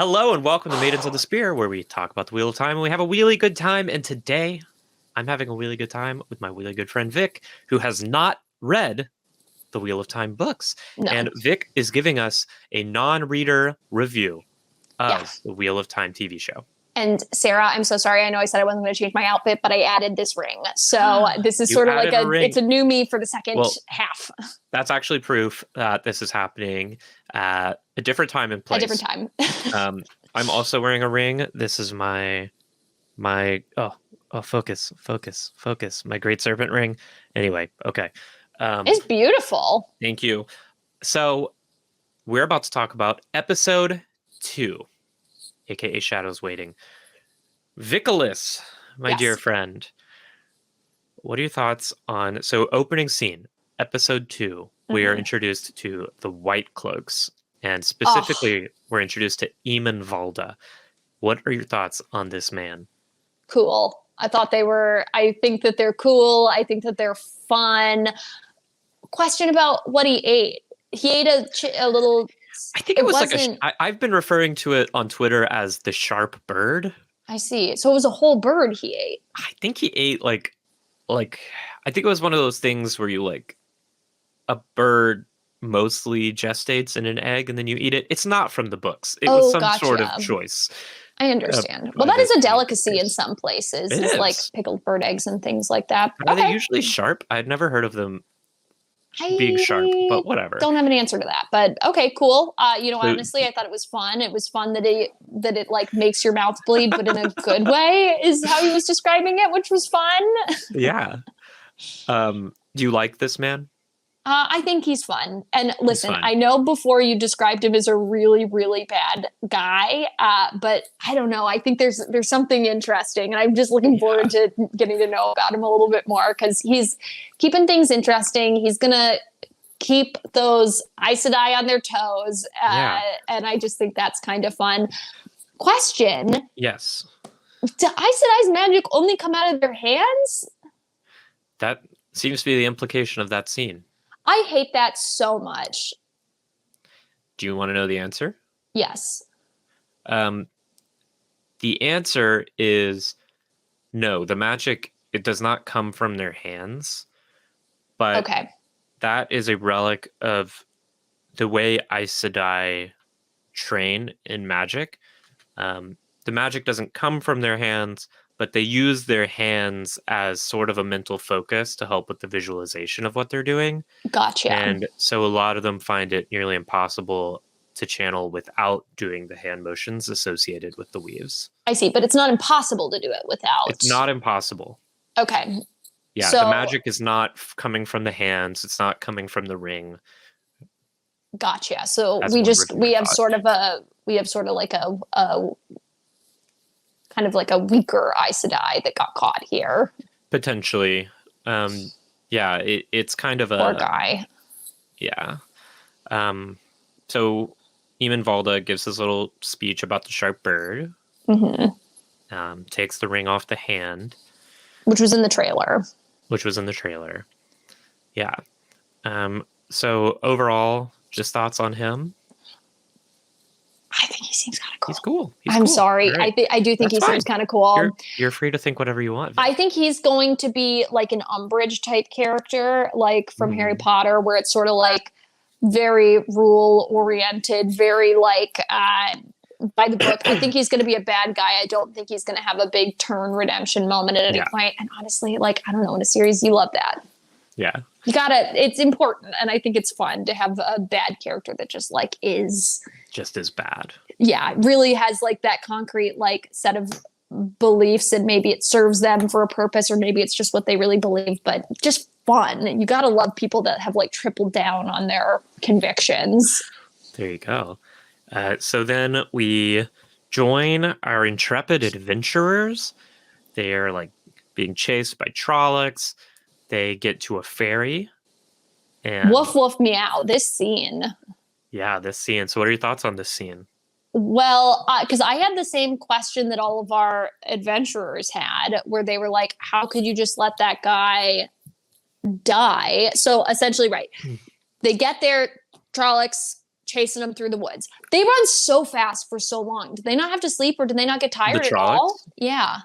Hello and welcome to Maidens of the Spear, where we talk about the Wheel of Time and we have a really good time. And today, I'm having a really good time with my really good friend Vic, who has not read the Wheel of Time books. No. And Vic is giving us a non-reader review of the Wheel of Time TV show. And Sarah, I'm so sorry. I know I said I wasn't going to change my outfit, but I added this ring. So this is sort of like it's a new me for the second half. That's actually proof that this is happening at a different time and place. A different time. I'm also wearing a ring. This is my focus. My Great Serpent ring. Anyway, okay. It's beautiful. Thank you. So we're about to talk about episode 2. AKA Shadows Waiting. Vicolis, my dear friend, what are your thoughts on... So, opening scene, episode 2, we are introduced to the White Cloaks, and specifically, we're introduced to Eamon Valda. What are your thoughts on this man? Cool. I think that they're cool. I think that they're fun. Question about what he ate. He ate a little... I think it was I've been referring to it on Twitter as the sharp bird. I see. So it was a whole bird he ate. I think he ate like I think it was one of those things where you a bird mostly gestates in an egg and then you eat it. It's not from the books. It was some sort of choice. I understand. Well, that is a delicacy in some places. It's like pickled bird eggs and things like that. Are they usually sharp? I'd never heard of them being sharp, but whatever. Don't have an answer to that, but okay, cool. Honestly, I thought it was fun. It was fun that it like makes your mouth bleed, but in a good way is how he was describing it, which was fun. Yeah. Do you like this man? I think he's fun. And listen, I know before you described him as a really, really bad guy, but I don't know. I think there's something interesting, and I'm just looking forward to getting to know about him a little bit more because he's keeping things interesting. He's gonna keep those Aes Sedai on their toes, and I just think that's kind of fun. Question: Yes. Do Aes Sedai's magic only come out of their hands? That seems to be the implication of that scene. I hate that so much. Do you want to know the answer? Yes. The answer is no. The magic, it does not come from their hands. But that is a relic of the way Aes Sedai train in magic. The magic doesn't come from their hands, but they use their hands as sort of a mental focus to help with the visualization of what they're doing. Gotcha. And so a lot of them find it nearly impossible to channel without doing the hand motions associated with the weaves. I see, but it's not impossible to do it without. It's not impossible. Okay. Yeah, so, the magic is not coming from the hands. It's not coming from the ring. Gotcha. So we have sort of like a kind of like a weaker Aes Sedai that got caught here. Potentially. It's kind of a... Poor guy. Yeah. So Eamon Valda gives his little speech about the sharp bird. Mm-hmm. Takes the ring off the hand. Which was in the trailer. Yeah. So overall, just thoughts on him? I think he seems kind of cool. He's cool. I'm sorry. Right. I do think he seems kind of cool. You're free to think whatever you want. I think he's going to be like an Umbridge type character, like from Harry Potter, where it's sort of like very rule oriented, very like by the book. I think he's going to be a bad guy. I don't think he's going to have a big turn redemption moment at any point. And honestly, like, I don't know, in a series, you love that. Yeah. It's important. And I think it's fun to have a bad character that just like is just as bad. Yeah. Really has like that concrete, like set of beliefs, and maybe it serves them for a purpose, or maybe it's just what they really believe, but just fun. You got to love people that have like tripled down on their convictions. There you go. So then we join our intrepid adventurers. They are like being chased by Trollocs. They get to a ferry. And woof, woof, meow. This scene. Yeah, this scene. So what are your thoughts on this scene? Well, because I had the same question that all of our adventurers had, where they were like, how could you just let that guy die? So essentially, right. They get there, Trollocs chasing them through the woods. They run so fast for so long. Do they not have to sleep, or do they not get tired at all? Yeah.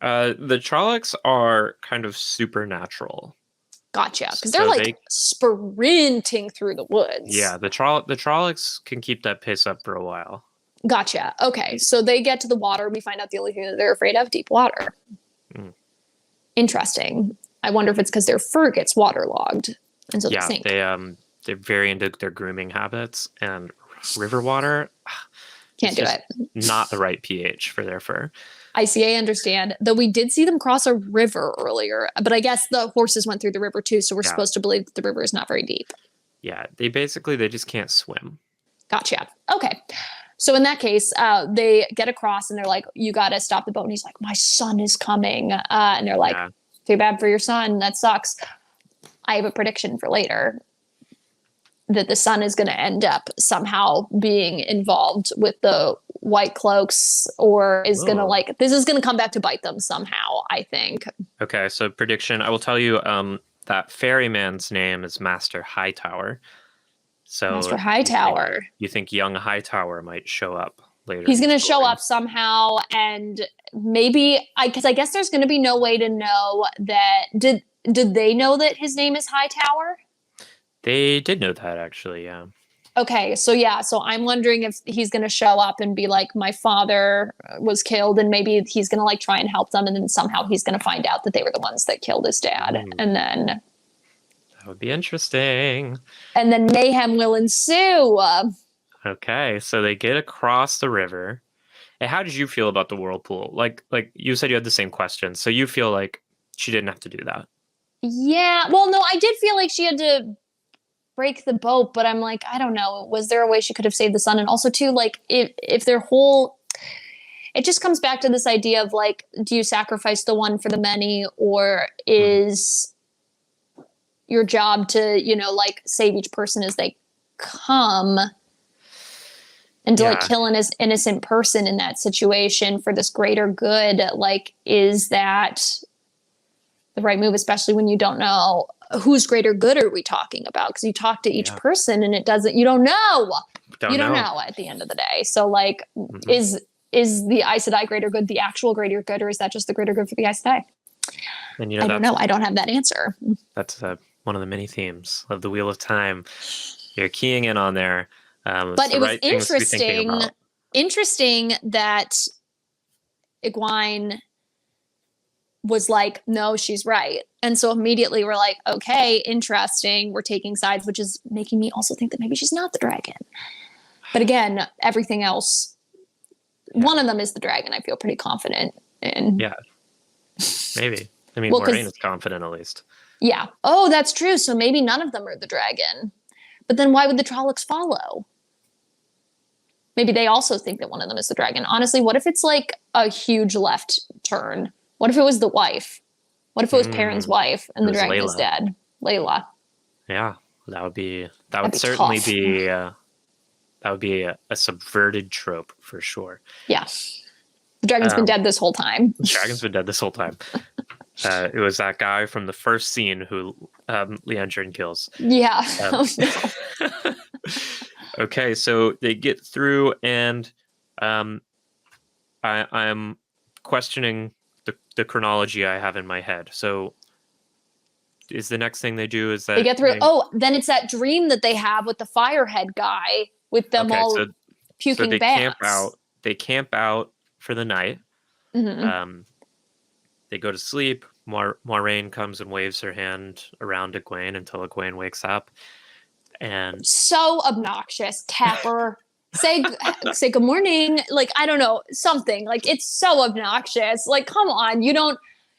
The Trollocs are kind of supernatural. Gotcha. Because they're sprinting through the woods. Yeah, the Trollocs can keep that pace up for a while. Gotcha. Okay, so they get to the water. We find out the only thing that they're afraid of, deep water. Interesting. I wonder if it's because their fur gets waterlogged, and so they sink. They're very into their grooming habits, and river water can't do it. Not the right pH for their fur. I understand. Though we did see them cross a river earlier, but I guess the horses went through the river too, so we're supposed to believe that the river is not very deep. Yeah, they just can't swim. Gotcha. Okay. So in that case, they get across and they're like, you got to stop the boat. And he's like, my son is coming. And they're like, too bad for your son. That sucks. I have a prediction for later that the son is going to end up somehow being involved with the White Cloaks, or is going to this is going to come back to bite them somehow, I think. Okay. So prediction, I will tell you that ferryman's name is Master Hightower. So Master Hightower. You think young Hightower might show up later? He's going to show up somehow, and maybe because I guess there's going to be no way to know that. Did they know that his name is Hightower? They did know that, actually. Yeah. Okay, so I'm wondering if he's going to show up and be like, my father was killed, and maybe he's going to try and help them, and then somehow he's going to find out that they were the ones that killed his dad, and then that would be interesting. And then mayhem will ensue. Okay, so they get across the river. And how did you feel about the whirlpool? Like you said, you had the same question, so you feel like she didn't have to do that. Yeah, well, no, I did feel like she had to break the boat, but I'm like, I don't know. Was there a way she could have saved the son? And also, too, if their whole, it just comes back to this idea of do you sacrifice the one for the many, or is your job to save each person as they come, and to kill an innocent person in that situation for this greater good? Is that the right move, especially when you don't know whose greater good are we talking about? Because you talk to each person and you don't know. You don't know at the end of the day. So is the Aes Sedai greater good the actual greater good, or is that just the greater good for the Aes Sedai? And I don't know. I don't have that answer. That's one of the many themes of the Wheel of Time. You're keying in on there. But it was interesting that Egwene was like, no, she's right. And so immediately we're like, okay, interesting. We're taking sides, which is making me also think that maybe she's not the dragon. But again, everything else, one of them is the dragon. I feel pretty confident in. Yeah, maybe. I mean, Moiraine is confident at least. Yeah. Oh, that's true. So maybe none of them are the dragon. But then why would the Trollocs follow? Maybe they also think that one of them is the dragon. Honestly, what if it's a huge left turn? What if it was the wife? What if it was Perrin's wife and the dragon is dead? Layla. Yeah, that would certainly be a subverted trope for sure. Yeah. The dragon's been dead this whole time. The dragon's been dead this whole time. It was that guy from the first scene who Leandrin kills. Yeah. Okay, so they get through, and I'm questioning the chronology I have in my head. So is the next thing they do is that they get through? Then it's that dream that they have with the firehead guy with them puking they bats. They camp out for the night. Mm-hmm. They go to sleep. Moiraine comes and waves her hand around Egwene until Egwene wakes up. And so obnoxious. Tapper. Say good morning. I don't know, something. It's so obnoxious. Come on. You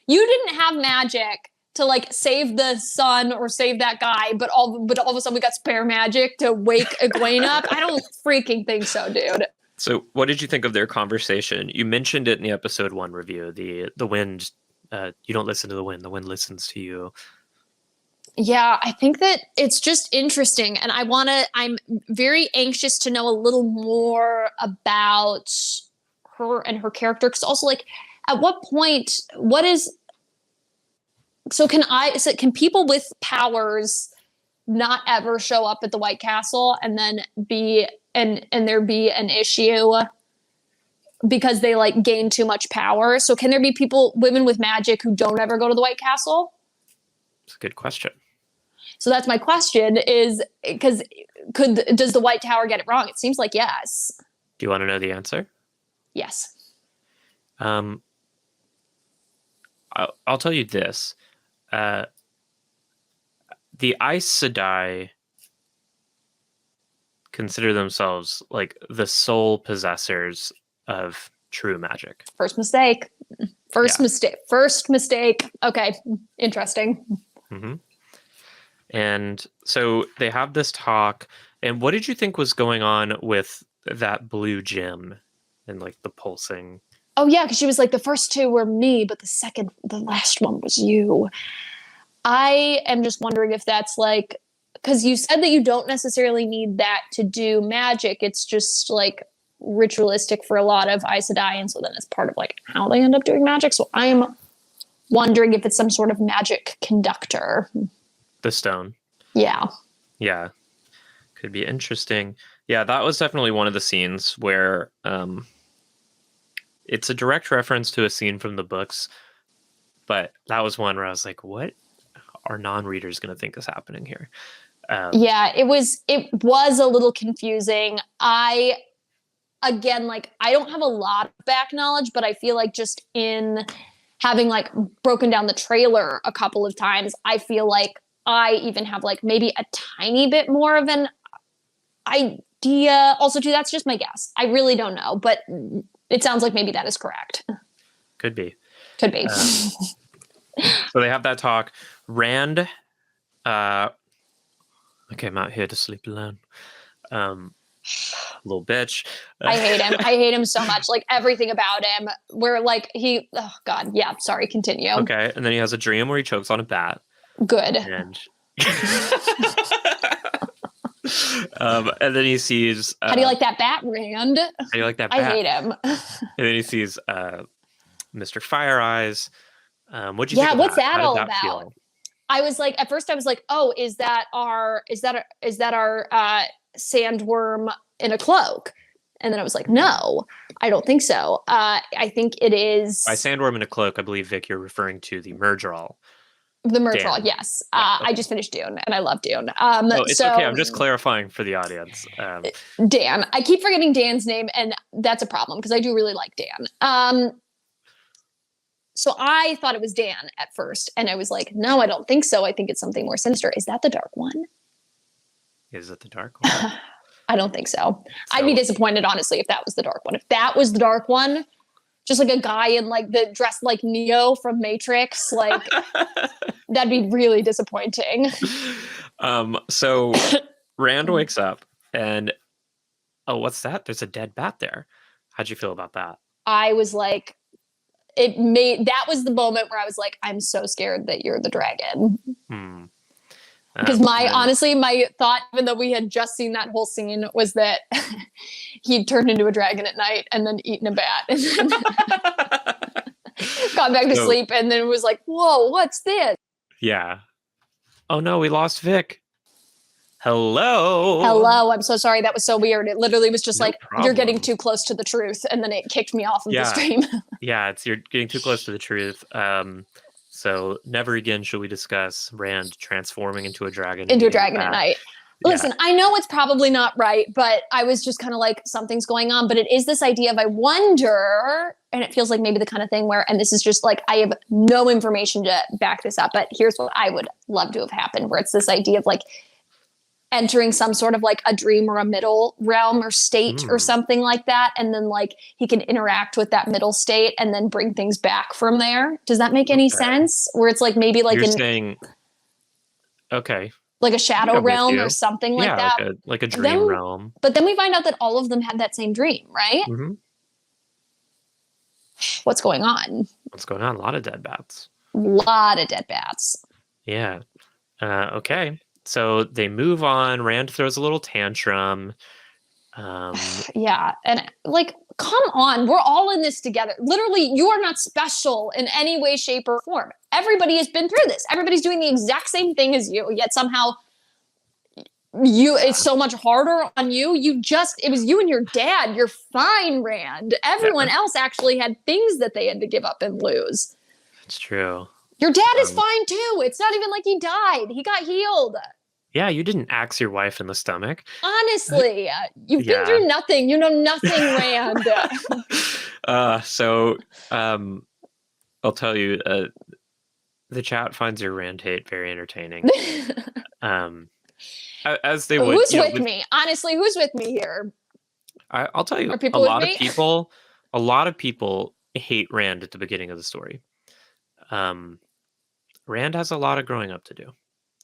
didn't have magic to save the son or save that guy, but all of a sudden we got spare magic to wake Egwene up. I don't freaking think so, dude. So what did you think of their conversation? You mentioned it in the episode 1 review, the wind. You don't listen to the wind listens to you. Yeah, I think that it's just interesting, and I'm very anxious to know a little more about her and her character, because also at what point, can people with powers not ever show up at the White Castle and then there be an issue because they like gain too much power. So can there be women with magic who don't ever go to the White Castle? It's a good question. So that's my question is because does the White Tower get it wrong? It seems like yes. Do you want to know the answer? Yes. I'll tell you this. The Aes Sedai consider themselves like the sole possessors of true magic. First mistake. First mistake. Okay. Interesting. Mm-hmm. And so they have this talk. And what did you think was going on with that blue gem and like the pulsing? Oh yeah, because she was like, the first two were me, but the last one was you. I am just wondering if that's like, because you said that you don't necessarily need that to do magic. It's just like ritualistic for a lot of Aes Sedai, and so then it's part of like how they end up doing magic. So I am wondering if it's some sort of magic conductor. The stone. Yeah. Yeah. Could be interesting. Yeah, that was definitely one of the scenes where it's a direct reference to a scene from the books, but that was one where I was like, what are non-readers going to think is happening here? Yeah, it was a little confusing. Again, like, I don't have a lot of back knowledge, but I feel like just in having like broken down the trailer a couple of times, I feel like I even have like maybe a tiny bit more of an idea. Also, too, that's just my guess. I really don't know, but it sounds like maybe that is correct. Could be. So they have that talk. Rand, okay, I'm out here to sleep alone. Little bitch. I hate him. I hate him so much. Like everything about him. Where like oh God, yeah. Sorry, continue. Okay, and then he has a dream where he chokes on a bat. Good. And and then he sees. How do you like that bat, Rand? How do you like that bat? I hate him. And then he sees Mr. Fire Eyes. What'd you think of what's that all that about? feel? I was like, at first I was like, oh, is that our sandworm in a cloak? And then I was like, no, I don't think so. I think it is. By sandworm in a cloak, I believe, Vic, you're referring to the Murdral. The Murdral, yes. Yeah, okay. I just finished Dune, and I love Dune. It's okay. I'm just clarifying for the audience. Dan. I keep forgetting Dan's name, and that's a problem, because I do really like Dan. So I thought it was Dan at first, and I was like, no, I don't think so. I think it's something more sinister. Is that the Dark One? Is it the Dark One? I don't think so. I'd be disappointed, honestly, if that was the Dark One. If that was the Dark One, just like a guy in like the dressed like Neo from Matrix, like that'd be really disappointing. So Rand wakes up and, oh, what's that? There's a dead bat there. How'd you feel about that? I was like, that was the moment where I was like, I'm so scared that you're the dragon. Because honestly, my thought, even though we had just seen that whole scene, was that he'd turned into a dragon at night and then eaten a bat and then got back to sleep, and then it was like, whoa, what's this? Yeah. Oh no, we lost Vic. Hello. I'm so sorry. That was so weird. It literally was just you're getting too close to the truth, and then it kicked me off of the stream. Yeah, you're getting too close to the truth. So never again shall we discuss Rand transforming into a dragon. Into a dragon at night. Yeah. Listen, I know it's probably not right, but I was just kind of like, something's going on. But it is this idea of, I wonder, and it feels like maybe the kind of thing where, and this is just like, I have no information to back this up, but here's what I would love to have happened, where it's this idea of like entering some sort of like a dream or a middle realm or state or something like that. And then like he can interact with that middle state and then bring things back from there. Does that make any sense? Where it's like maybe like saying, okay, like a shadow realm or something like that. Like a dream realm. But then we find out that all of them had that same dream, right? Mm-hmm. What's going on? A lot of dead bats. Yeah. Okay. So they move on. Rand throws a little tantrum. Yeah. And like, come on. We're all in this together. Literally, you are not special in any way, shape, or form. Everybody has been through this. Everybody's doing the exact same thing as you. Yet somehow it's so much harder on you. It was you and your dad. You're fine, Rand. Everyone else actually had things that they had to give up and lose. That's true. Your dad is fine too. It's not even like he died. He got healed. Yeah, you didn't axe your wife in the stomach. Honestly, you've been through nothing. You know nothing, Rand. I'll tell you, the chat finds your Rand hate very entertaining. As they would. Who's with me? Honestly, who's with me here? I'll tell you, a lot of people hate Rand at the beginning of the story. Rand has a lot of growing up to do.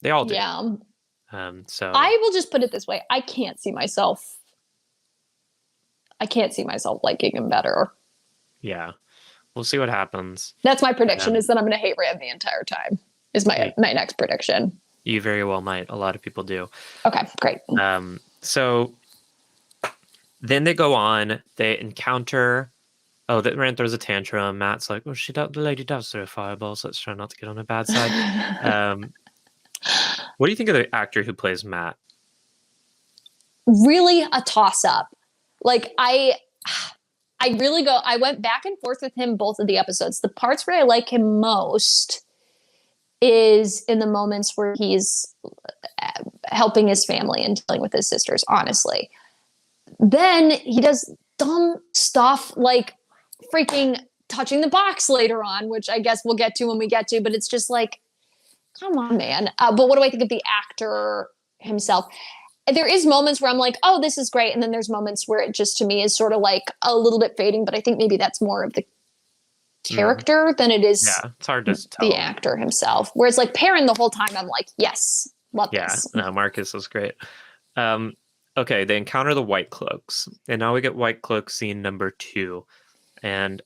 They all do. Yeah. So I will just put it this way: I can't see myself liking him better. Yeah, we'll see what happens. That's my prediction: is that I'm going to hate Rand the entire time. Is my next prediction. You very well might. A lot of people do. Okay, great. So then they go on. They encounter. Oh, that Rand throws a tantrum. Matt's like, "Oh, the lady does throw fireballs. Let's try not to get on the bad side." What do you think of the actor who plays Matt? Really a toss-up. Like I went back and forth with him both of the episodes. The parts where I like him most is in the moments where he's helping his family and dealing with his sisters, honestly. Then he does dumb stuff like freaking touching the box later on, which I guess we'll get to when we get to, but it's just like, come on, man. But what do I think of the actor himself? There is moments where I'm like, oh, this is great. And then there's moments where it just, to me, is sort of like a little bit fading, but I think maybe that's more of the character than it is it's hard to tell. The actor himself. Whereas like Perrin, the whole time I'm like, yes, love this. Yeah, no, Marcus was great. Okay, they encounter the White Cloaks. And now we get White Cloak scene number 2. And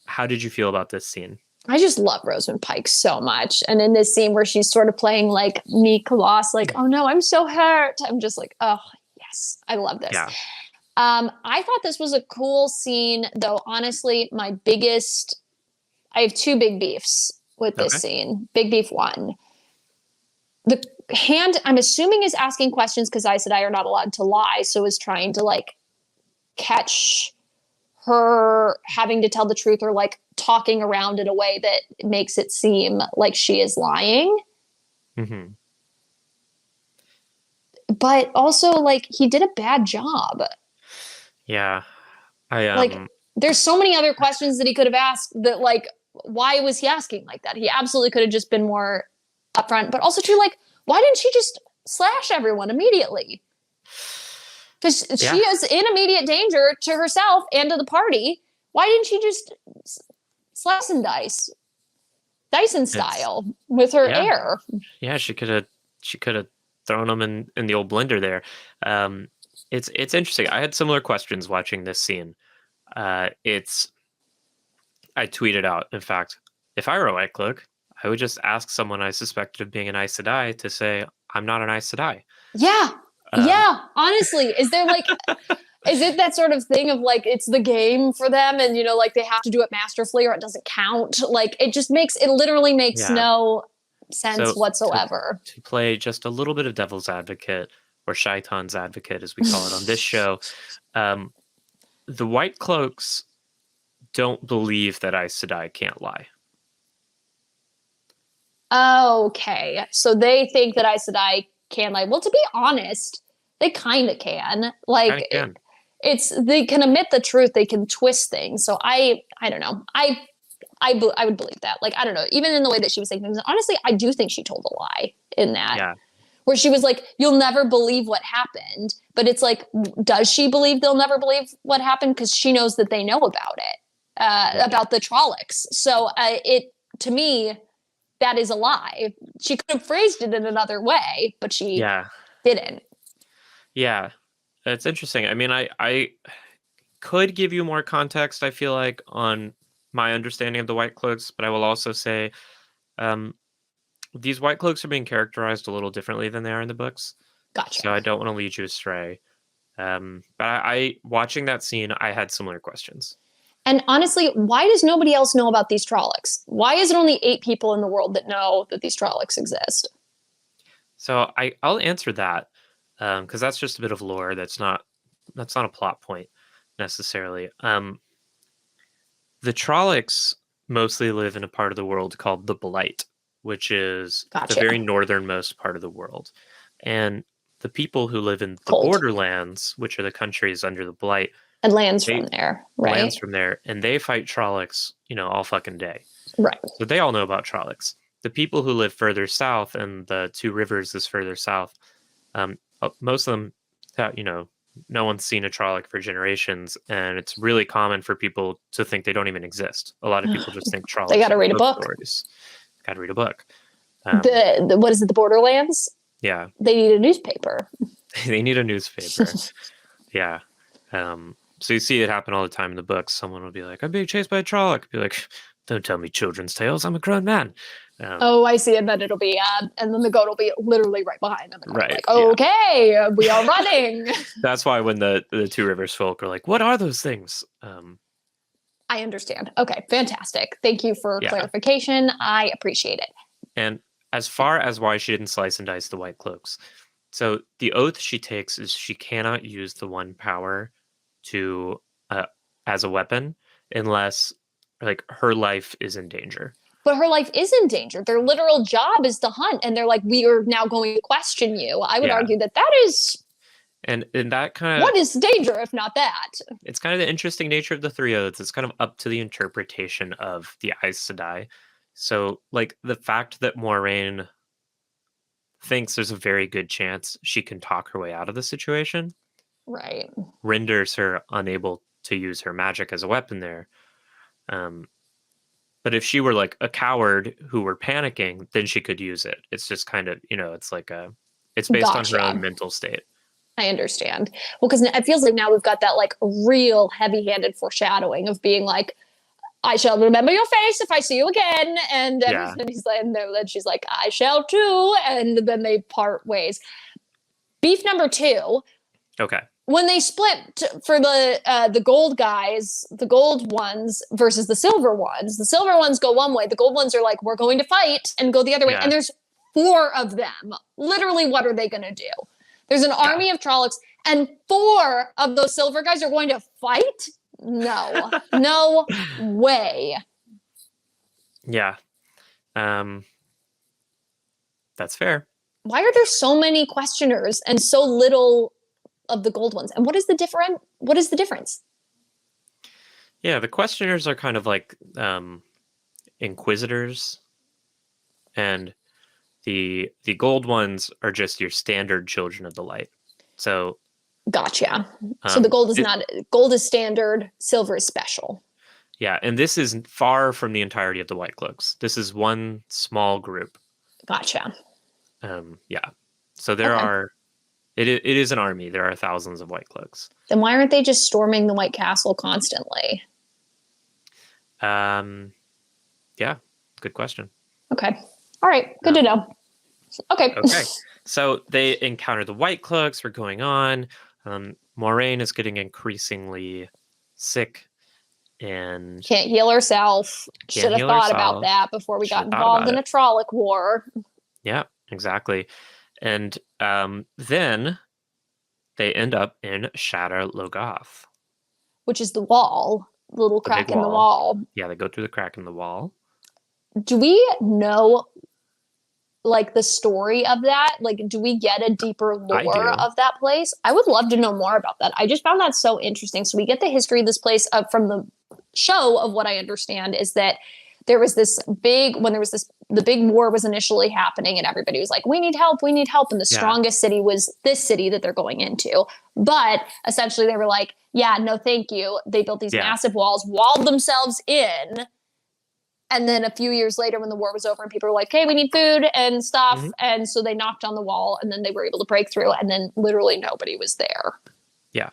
how did you feel about this scene? I just love Rosamund Pike so much. And in this scene where she's sort of playing like meek loss, like, oh no, I'm so hurt. I'm just like, oh yes, I love this. Yeah. I thought this was a cool scene, though. Honestly, I have 2 big beefs with this scene. Big beef 1. The Hand, I'm assuming, is asking questions because Aes Sedai are not allowed to lie. So is trying to like catch her having to tell the truth, or like talking around in a way that makes it seem like she is lying. Mm-hmm. But also, like, he did a bad job. Yeah. There's so many other questions that he could have asked that, like, why was he asking like that? He absolutely could have just been more upfront. But also, too, like, why didn't she just slash everyone immediately? Because she is in immediate danger to herself and to the party. Why didn't she just slice and dice, Dyson style, with her air? Yeah, she could have thrown them in the old blender there. It's interesting. I had similar questions watching this scene. I tweeted out, in fact, if I were a White Cloak, I would just ask someone I suspected of being an Aes Sedai to say, I'm not an Aes Sedai. Yeah. Honestly, is there like, is it that sort of thing of like, it's the game for them and, you know, like they have to do it masterfully or it doesn't count? Like it literally makes no sense whatsoever. To play just a little bit of devil's advocate, or Shaitan's advocate, as we call it on this show, the White Cloaks don't believe that Aes Sedai can't lie. Okay. So they think that Aes Sedai can lie. Well, to be honest, they kind of can. Like, they can admit the truth. They can twist things. So I don't know. I would believe that. Like, I don't know. Even in the way that she was saying things. Honestly, I do think she told a lie in that. Yeah. Where she was like, you'll never believe what happened. But it's like, does she believe they'll never believe what happened? Because she knows that they know about it, about the Trollocs. So to me, that is a lie. She could have phrased it in another way, but she didn't. Yeah. It's interesting. I mean, I could give you more context, I feel like, on my understanding of the White Cloaks, but I will also say these White Cloaks are being characterized a little differently than they are in the books. Gotcha. So I don't want to lead you astray. But I watching that scene, I had similar questions. And honestly, why does nobody else know about these Trollocs? Why is it only 8 people in the world that know that these Trollocs exist? So I'll answer that. because that's just a bit of lore. That's not a plot point necessarily. The Trollocs mostly live in a part of the world called the Blight, which is the Gotcha. very northernmost part of the world. And the people who live in the Cold. Borderlands, which are the countries under the Blight, and lands from there, right? Lands from there, and they fight Trollocs, all fucking day. Right. So they all know about Trollocs. The people who live further south, and the Two Rivers is further south, most of them, no one's seen a Trolloc for generations, and it's really common for people to think they don't even exist. A lot of people just think Trollocs. They got to read a book. Got to read a book. The what is it? The Borderlands. Yeah. They need a newspaper. They need a newspaper. Yeah. So you see it happen all the time in the books. Someone will be like, "I'm being chased by a Trolloc." Be like, "Don't tell me children's tales. I'm a grown man." I see. And then it'll be, and then the goat will be literally right behind them. Right. Like, okay, we are running. That's why when the Two Rivers folk are like, "What are those things?" I understand. Okay, fantastic. Thank you for clarification. I appreciate it. And as far as why she didn't slice and dice the White Cloaks, so the oath she takes is she cannot use the one power to as a weapon unless her life is in danger. But her life is in danger. Their literal job is to hunt, and they're like, "We are now going to question you." I would argue that is. And that kind of... What is danger if not that? It's kind of the interesting nature of the three oaths. It's kind of up to the interpretation of the Aes Sedai. So, the fact that Moiraine thinks there's a very good chance she can talk her way out of the situation, right, renders her unable to use her magic as a weapon there. But if she were a coward who were panicking, then she could use it. It's just kind of, it's based on her own mental state. I understand. Well, because it feels like now we've got that real heavy-handed foreshadowing of being like, "I shall remember your face if I see you again." And then he's like, and then she's like, "I shall too." And then they part ways. Beef number 2. Okay. When they split for the gold guys, the gold ones versus the silver ones go one way. The gold ones are like, "We're going to fight," and go the other way. And there's 4 of them. Literally, what are they going to do? There's an army of Trollocs, and 4 of those silver guys are going to fight? No. No way. Yeah. That's fair. Why are there so many questioners and so little of the gold ones? And what is the difference? Yeah, the questioners are kind of like inquisitors, and the gold ones are just your standard children of the light. So gotcha. So the gold is standard, silver is special. Yeah, and this is far from the entirety of the White Cloaks. This is one small group. Gotcha. Yeah. So there are... It is an army. There are thousands of White Cloaks. Then why aren't they just storming the White Castle constantly? Yeah, good question. Okay. All right. Good to know. Okay. So they encounter the White Cloaks. We're going on. Moiraine is getting increasingly sick and can't heal herself. Should have thought about that before we got involved in a Trolloc war. Yeah, exactly. And then they end up in Shadar Logoth, which is the wall, little crack in the wall. Yeah, they go through the crack in the wall. Do we know, the story of that? Do we get a deeper lore of that place? I would love to know more about that. I just found that so interesting. So we get the history of this place from the show. Of what I understand is that there was the big war was initially happening, and everybody was like, we need help. And the strongest city was this city that they're going into. But essentially they were like, yeah, no, thank you. They built these massive walls, walled themselves in. And then a few years later, when the war was over and people were like, hey, we need food and stuff. Mm-hmm. And so they knocked on the wall, and then they were able to break through, and then literally nobody was there. Yeah.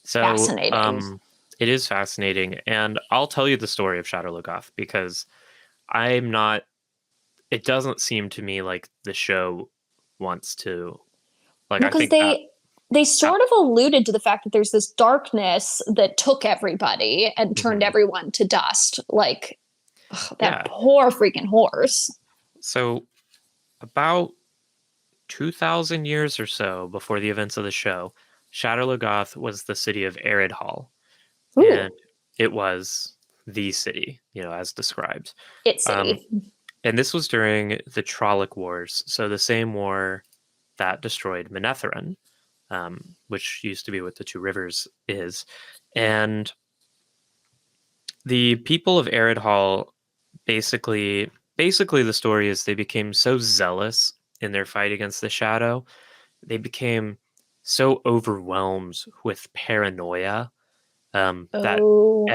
So fascinating. It is fascinating. And I'll tell you the story of Shadar Logoth, because it doesn't seem to me like the show wants to, because they sort of alluded to the fact that there's this darkness that took everybody and turned everyone to dust. That poor freaking horse. So about 2,000 years or so before the events of the show, Shadar Logoth was the city of Eridhall, Ooh, and it was the city, as described. it's Um, city. and this was during the Trolloc Wars, so the same war that destroyed Manetheren, which used to be what the Two Rivers is. And the people of Eridhall basically the story is they became so zealous in their fight against the Shadow, they became so overwhelmed with paranoia that Oh,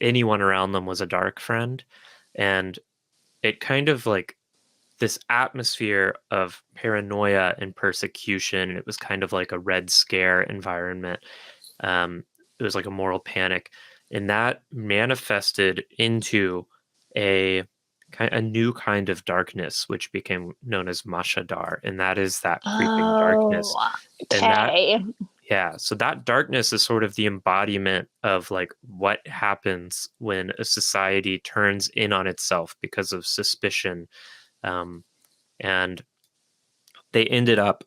anyone around them was a dark friend. And it kind of like this atmosphere of paranoia and persecution. It was kind of like a Red Scare environment. It was like a moral panic, and that manifested into a new kind of darkness, which became known as Mashadar, and that is that creeping darkness. And that, okay. yeah, so that darkness is sort of the embodiment of like what happens when a society turns in on itself because of suspicion. And they ended up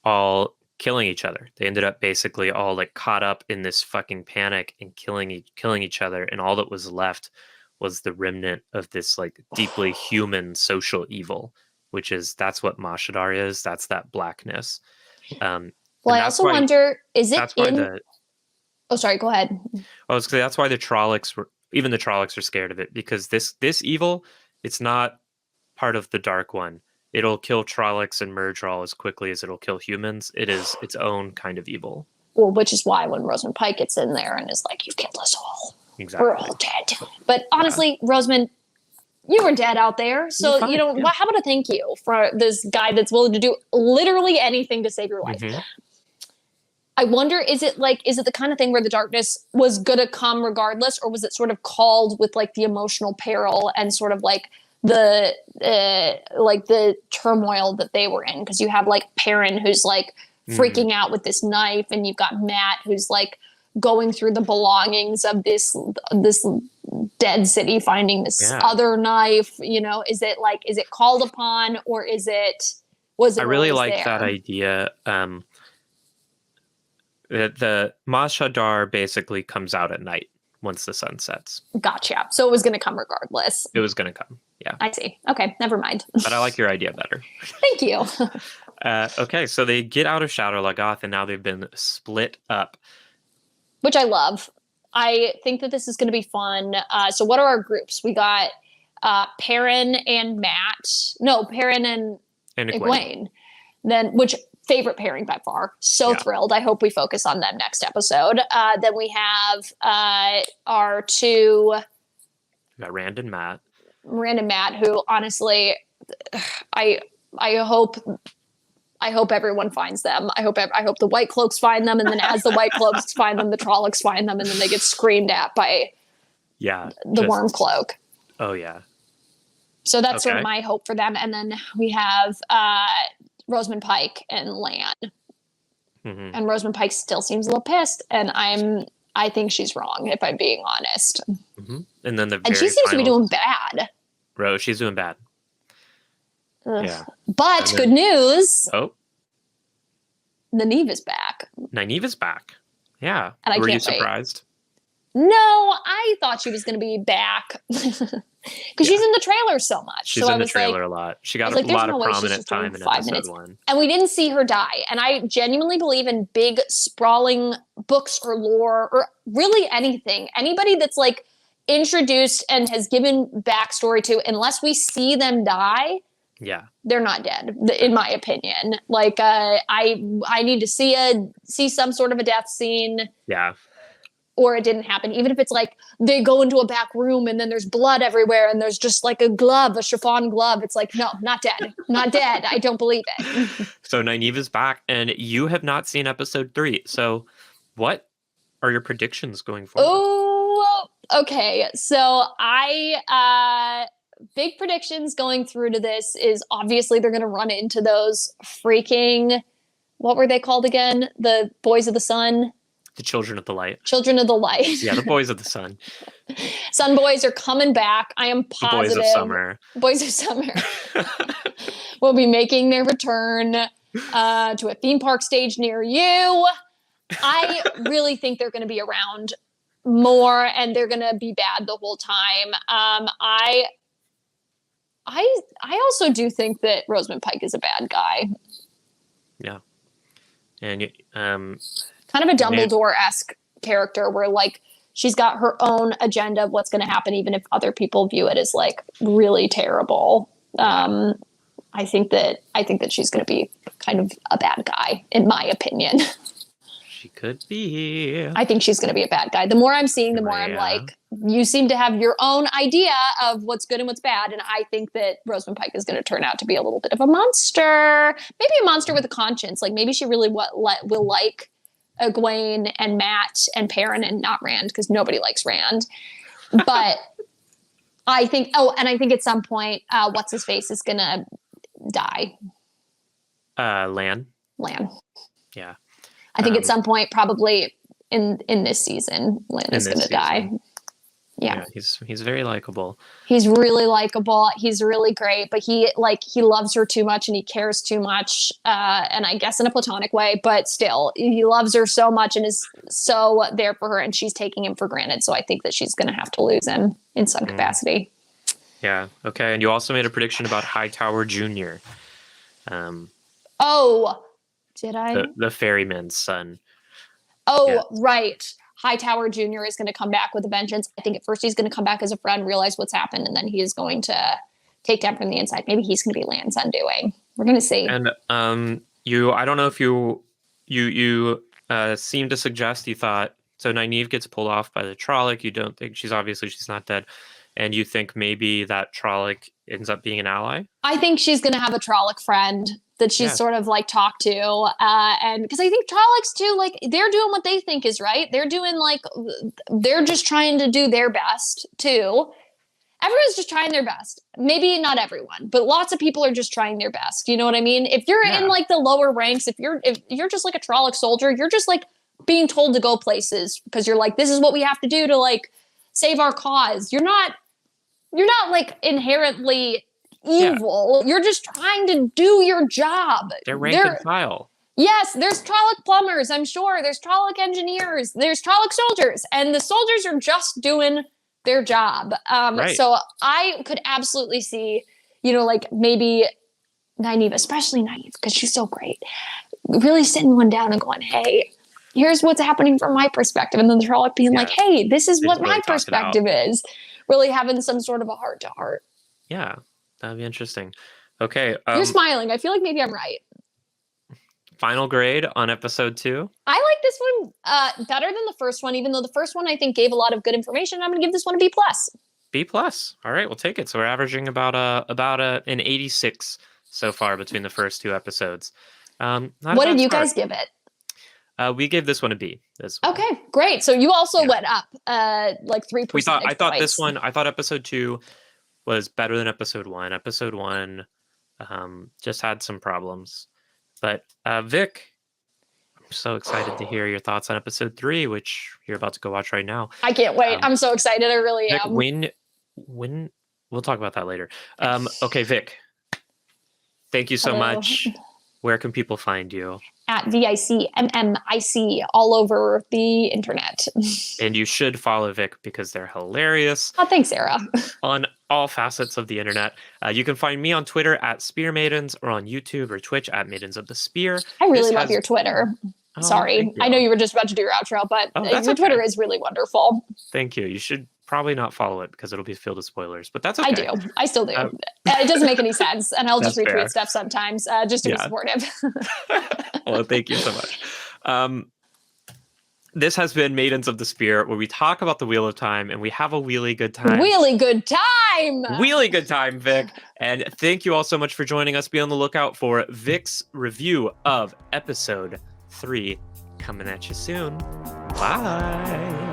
all killing each other. They ended up basically all like caught up in this fucking panic and killing each other, and all that was left was the remnant of this like deeply human social evil, that's what Mashadar is. That's that blackness. Well, And I also wonder, is it that's why in? the Oh, sorry. Go ahead. I was gonna say that's why the Trollocs were even the Trollocs are scared of it, because this evil, it's not part of the Dark One. It'll kill Trollocs and Murdral as quickly as it'll kill humans. It is its own kind of evil. Well, which is why when Rosamund Pike gets in there and is like, "You've killed us all. Exactly. We're all dead." But honestly, yeah. Rosamund, you were dead out there, so fine, you know. yeah. How about a thank you for this guy that's willing to do literally anything to save your life? Mm-hmm. I wonder, is it the kind of thing where the darkness was gonna come regardless, or was it sort of called with like the emotional peril and sort of like the turmoil that they were in? Because you have like Perrin who's like freaking out with this knife, and you've got Matt who's like going through the belongings of this dead city, finding this other knife. Is it called upon, or was it? I really like there? that idea. The Mashadar basically comes out at night once the sun sets. Gotcha. So it was going to come regardless. It was going to come. Yeah. I see. Okay. Never mind. But I like your idea better. Thank you. Okay. So they get out of Shadar Logoth, and now they've been split up. Which I love. I think that this is going to be fun. So what are our groups? We got Perrin and Matt. No, Perrin and Egwene. Then, which favorite pairing by far. So thrilled. I hope we focus on them next episode. Then we have our two. We got Rand and Matt. Who honestly, I hope everyone finds them. I hope the White Cloaks find them, and then as the White Cloaks find them, the Trollocs find them, and then they get screamed at by the Worm Cloak. Oh yeah. So that's sort of my hope for them. And then we have Rosamund Pike and Lan. Mm-hmm. And Rosamund Pike still seems a little pissed, and I think she's wrong, if I'm being honest. Mm-hmm. And then she seems to be doing bad. Rose, she's doing bad. Ugh. Yeah. But good news. Oh. Nynaeve is back. Yeah. And Were you surprised? No, I thought she was going to be back. Because she's in the trailer so much. She's in the trailer a lot. She got a lot of prominent time in episode 1. And we didn't see her die. And I genuinely believe in big, sprawling books or lore or really anything. Anybody that's like introduced and has given backstory to, unless we see them die, they're not dead, in my opinion. Like, I need to see some sort of a death scene. Yeah. Or it didn't happen. Even if it's like they go into a back room and then there's blood everywhere and there's just like a chiffon glove. It's like, no, not dead. Not dead. I don't believe it. So Nynaeve is back, and you have not seen episode 3. So what are your predictions going forward? Oh, okay. So big predictions going through to this is obviously they're going to run into those freaking, what were they called again? The Boys of the Sun? the children of the light. Children of the light. Yeah, the boys of the sun. Sun boys are coming back. I am positive. The boys of summer. Boys of summer will be making their return to a theme park stage near you. I really think they're going to be around more, and they're going to be bad the whole time. I also do think that Rosamund Pike is a bad guy. Yeah, and kind of a Dumbledore-esque character, where like she's got her own agenda of what's going to happen, even if other people view it as like really terrible. I think that she's going to be kind of a bad guy, in my opinion. She could be. I think she's going to be a bad guy. The more I'm seeing, the more I'm like, you seem to have your own idea of what's good and what's bad. And I think that Rosamund Pike is going to turn out to be a little bit of a monster. Maybe a monster with a conscience. Like maybe she really will like Egwene and Matt and Perrin and not Rand, because nobody likes Rand. But I think, I think at some point, what's his face is going to die. Lan. Yeah. I think at some point, probably in this season, Lan is going to die. Yeah. He's very likable. He's really likable. He's really great, but he loves her too much and he cares too much. And I guess in a platonic way, but still he loves her so much and is so there for her, and she's taking him for granted. So I think that she's going to have to lose him in some capacity. Yeah. Okay. And you also made a prediction about Hightower Jr. Did I? The ferryman's son. Right. Hightower Jr. is going to come back with a vengeance. I think at first he's going to come back as a friend, realize what's happened, and then he is going to take down from the inside. Maybe he's going to be Lan's undoing. We're going to see. And I don't know if you seem to suggest you thought, so Nynaeve gets pulled off by the Trolloc. You don't think she's not dead. And you think maybe that Trolloc ends up being an ally? I think she's going to have a Trolloc friend that she's sort of like talked to. And because I think Trollocs too, like they're doing what they think is right. They're just trying to do their best too. Everyone's just trying their best. Maybe not everyone, but lots of people are just trying their best. You know what I mean? If you're in like the lower ranks, if you're just like a Trolloc soldier, you're just like being told to go places because you're like, this is what we have to do to like save our cause. You're not like inherently evil. You're just trying to do your job. They're rank and file. Yes, there's Trolloc plumbers, I'm sure. There's Trolloc engineers. There's Trolloc soldiers. And the soldiers are just doing their job. So I could absolutely see, like maybe Nynaeve, especially Nynaeve, because she's so great, really sitting one down and going, hey, here's what's happening from my perspective. And then the Trolloc being like, hey, this is what my perspective is. Really having some sort of a heart-to-heart. Yeah. That'd be interesting. Okay. You're smiling. I feel like maybe I'm right. Final grade on episode 2. I like this one better than the first one, even though the first one I think gave a lot of good information. I'm going to give this one a B+. B+. All right, we'll take it. So we're averaging about an 86 so far between the first 2 episodes. What did you guys give it? We gave this one a B. Okay, great. So you also went up like 3 percentage I thought episode 2 was better than episode 1. Episode 1 just had some problems. But Vic, I'm so excited to hear your thoughts on episode 3, which you're about to go watch right now. I can't wait. I'm so excited. I really Vic, am. When we'll talk about that later. Okay, Vic. Thank you so much. Where can people find you? At VICMMIC all over the internet. And you should follow Vic because they're hilarious. Oh, thanks, Sarah. On all facets of the internet. You can find me on Twitter at Spear Maidens or on YouTube or Twitch at Maidens of the Spear. I really love your Twitter. Sorry. I know you were just about to do your outro, but your Twitter is really wonderful. Thank you. You should probably not follow it because it'll be filled with spoilers, but that's okay. I do. I still do. It doesn't make any sense. And I'll just retweet stuff sometimes just to be supportive. Well, thank you so much. This has been Maidens of the Spear, where we talk about the Wheel of Time and we have a really good time. Really good time! Really good time, Vic. And thank you all so much for joining us. Be on the lookout for Vic's review of episode 3 coming at you soon. Bye.